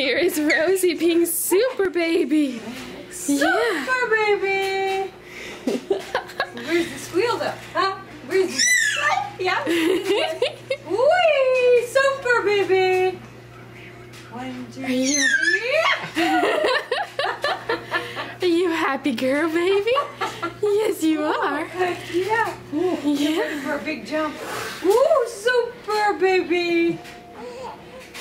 Here is Rosie being super baby. Super baby. Where's the squeal though? Huh? Where's the yeah? Whee! Super baby. 1, 2, 3. Are you a happy girl, baby? Yes, you are. Yeah. Yeah. Ready for a big jump. Ooh, super baby.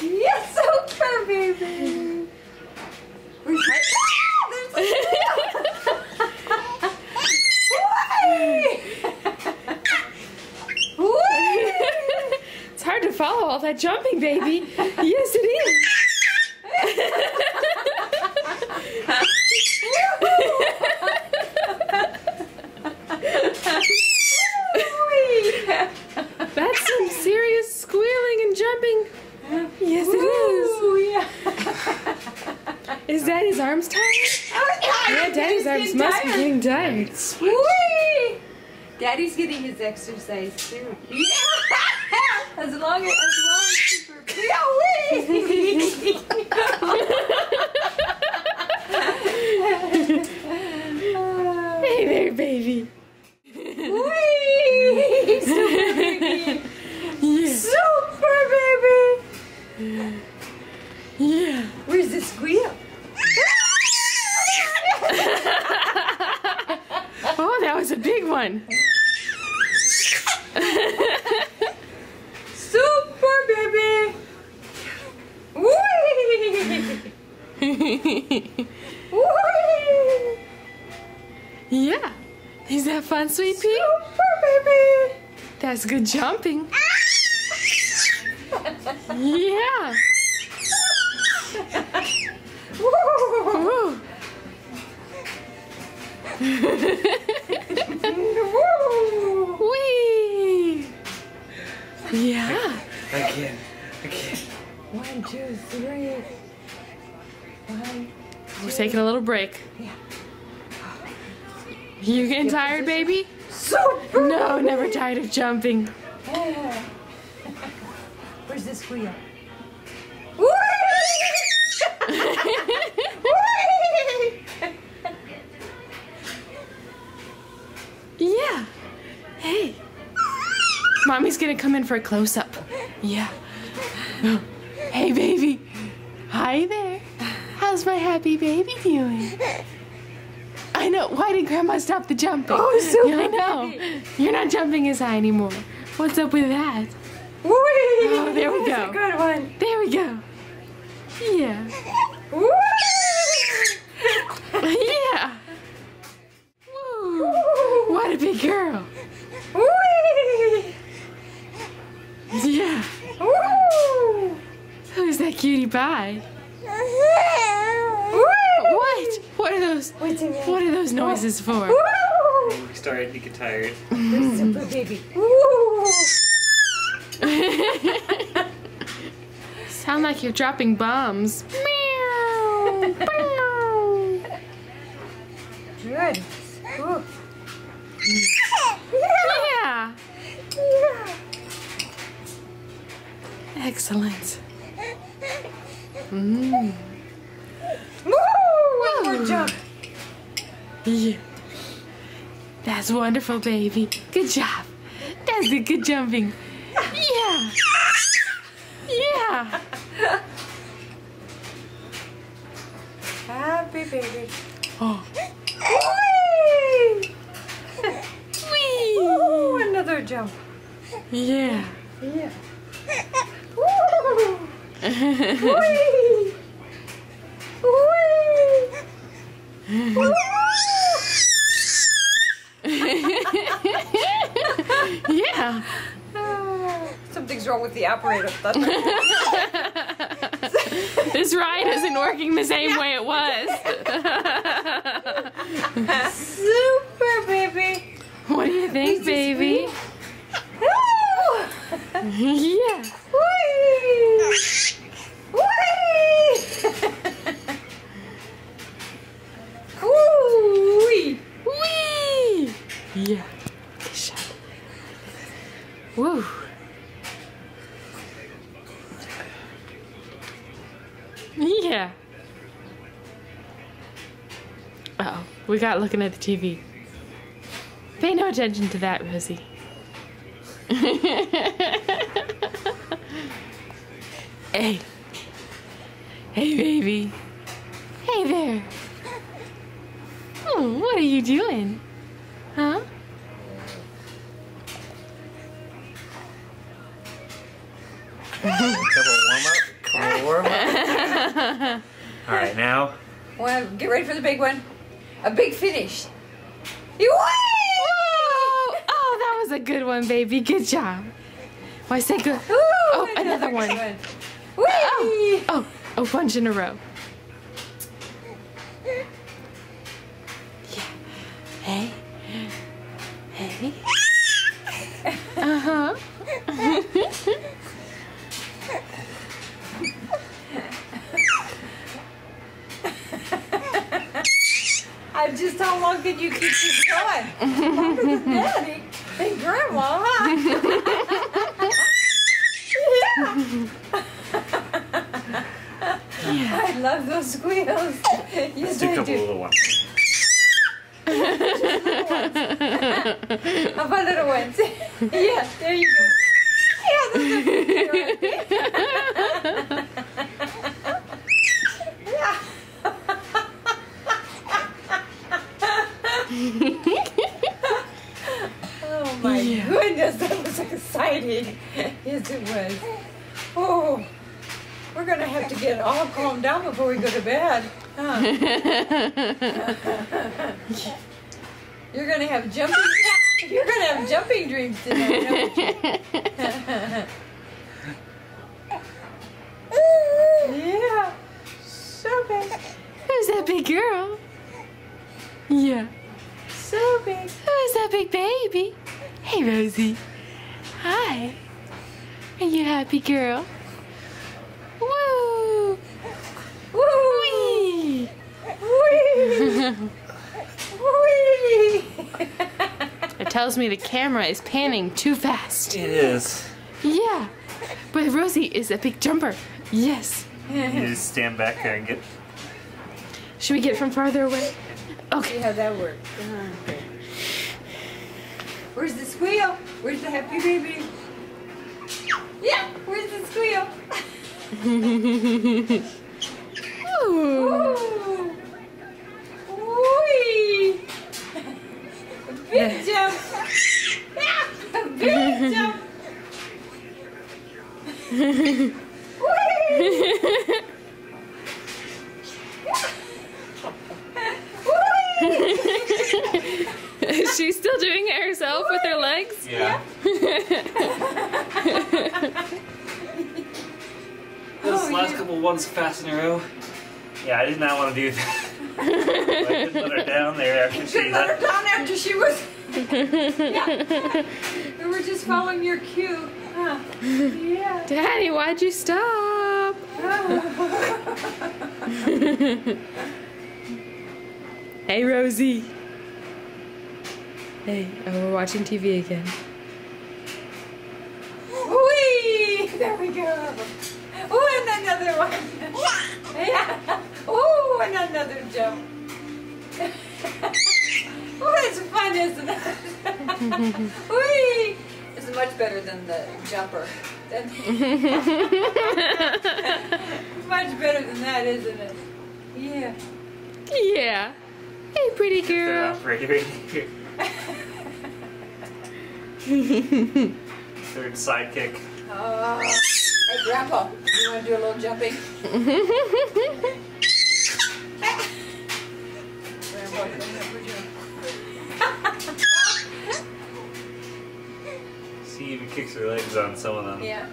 Yes, super baby. Where's my... It's hard to follow all that jumping, baby. Yes, it is. That's some serious squealing and jumping. Yes, it is. Yeah. Is Daddy's arms tired? Yeah, Daddy's arms must be getting tired. Whee! Daddy's getting his exercise too. Yeah. As long as super. Yeah, wee! Hey there, baby. Wee! Super baby. Yeah. Super baby. Yeah. Where's the squeal? Oh, that was a big one. Super baby. Wee! Wee! Yeah. Is that fun, Sweet Pea? Super baby. That's good jumping. Yeah. Woo! Woo. Whee! Yeah. Again. 1, 2, 3. 1. We're taking a little break. Yeah. You getting tired, baby? Super. No, never tired of jumping. Yeah. Where's the squeal? Yeah. Hey. Mommy's gonna come in for a close-up. Yeah. Hey, baby. Hi there. How's my happy baby doing? I know. Why did Grandma stop the jumping? Oh, so yeah, I know. You're not jumping as high anymore. What's up with that? Whee! Oh, there we That's go. a good one. There we go. Yeah. Woo! Yeah. Woo. What a big girl. Whee! Yeah. Woo! Who's that cutie pie? Woo! What? What are those? What's in there? What are those noises for? Woo! We started to get tired. Super baby. Woo! Sound like you're dropping bombs. Meow. Meow. Good. Ooh. Yeah. Yeah. Excellent. Mm. Woo! One more jump. Yeah. That's wonderful, baby. Good job. That's the good jumping. Yeah. Yeah. Happy baby. Oh. Whee! Whee. Ooh, another jump. Yeah. Yeah. Woo! Whee! Whee! Woo! Yeah. Something's wrong with the operator. This ride isn't working the same way it was. Super baby. What do you think, baby? Yeah. Whee! Whee! Whee! Whee! Yeah. Good shot. Woo. Yeah. Uh-oh. We got looking at the TV. Pay no attention to that, Rosie. Hey. Hey, baby. Hey there. Oh, what are you doing? Huh? Couple warm up. All right, now. Well, get ready for the big one. A big finish. You Whoa! Oh, that was a good one, baby. Good job. Why say good? Ooh, Oh, another one. Whee! Oh, a bunch in a row. Yeah. Hey. Hey. Uh-huh. Just how long can you keep this going? Longer than Daddy and Grandma, huh? Yeah. I love those squeals. Yes, Just a I couple do. little ones. How about little ones? Yeah, there you go. Yeah, those are good. Yeah. Oh my goodness, that was exciting. Yes, it was. Oh, we're going to have to get all calmed down before we go to bed. Huh? You're going to have jumping dreams tonight, aren't you? Yeah. So big. Who's that big girl? Yeah. So big. Who's that big baby? Hey, Rosie. Hi. Are you happy, girl? Woo! Woo! Whee! Whee! Whee! It tells me the camera is panning too fast. It is. Yeah. But Rosie is a big jumper. Yes. You just stand back there and get. Should we get it from farther away? Okay. See how that works. Okay. Where's the squeal? Where's the happy baby? Yeah, where's the squeal? Ooh. Ooh. Whee! A big jump. Yeah, a big jump. Whee! Is she still doing it herself with her legs? Yeah. Those last couple ones fast in a row. Yeah, I did not want to do that. I couldn't let her down there after she. Couldn't let her down after she was. Yeah. We were just following your cue. Huh. Yeah. Daddy, why'd you stop? Hey, Rosie. Hey, oh, we're watching TV again. Whee! There we go. Oh, and another one. Yeah. Oh, and another jump. Oh, it's fun, isn't it? Whee! It's much better than the jumper. Much better than that, isn't it? Yeah. Yeah. Hey, pretty The girl. operator in here. Third sidekick. Hey, Grandpa, you want to do a little jumping? Grandpa, come here for jump. She even kicks her legs on some of them. Yeah.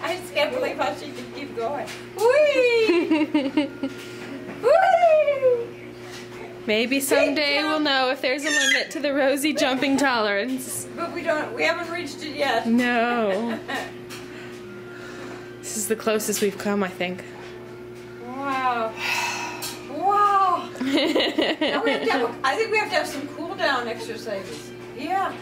I just can't believe how she can keep going. Whee! Whee! Maybe someday we'll know if there's a limit to the Rosie jumping tolerance. But we haven't reached it yet. No. This is the closest we've come, I think. Wow. Wow. Now we have to have, I think we have to have some cool down exercises. Yeah.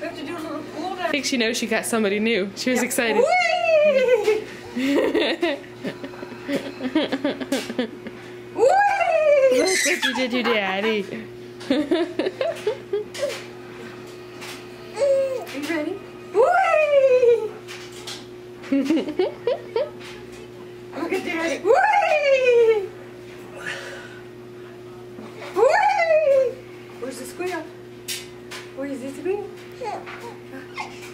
We have to do a little cool down. I think she knows she got somebody new. She was excited. Whee! Whee! Look what you did to Daddy. Are you ready? Whee! Look at Daddy. Whee! Whee! Where's the squeal? Where's the squeal?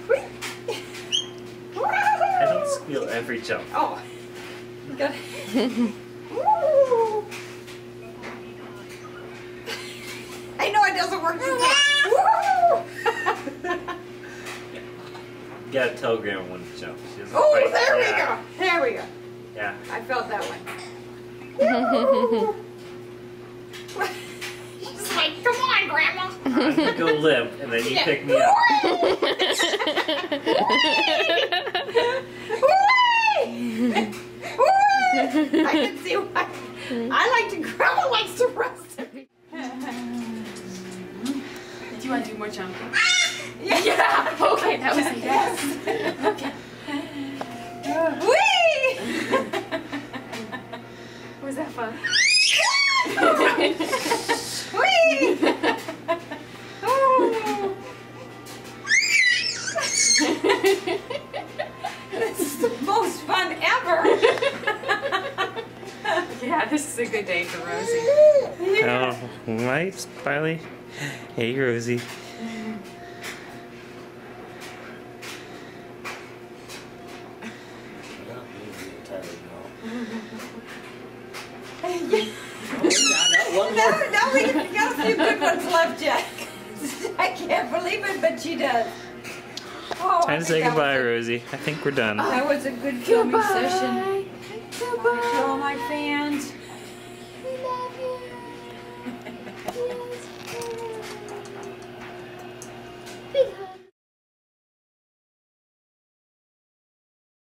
Whee! I don't squeal every jump. Oh, you got it. Woo! I know it doesn't work. Woo! You gotta tell Grandma when to jump. She doesn't Oh, fight. there we Yeah. go. There we go. Yeah. I felt that one. Woo! She's like, come on, Grandma. I'm gonna go limp, and then you pick me up. Whee! I can see why. I like to, Grandma likes to rest. Do you want to do more jumping? Yeah. Okay, that was a yes. Okay. Whee! Was that fun? Whee! Oh. This is the most fun ever. Yeah, this is a good day for Rosie. Oh, right, Smiley. Hey, Rosie. Now we got a few good ones left, Jack. I can't believe it, but she does. Oh, Time to say goodbye, Rosie. I think we're done. That was a good filming session. Goodbye to all my fans. We love you. Yes. We love you.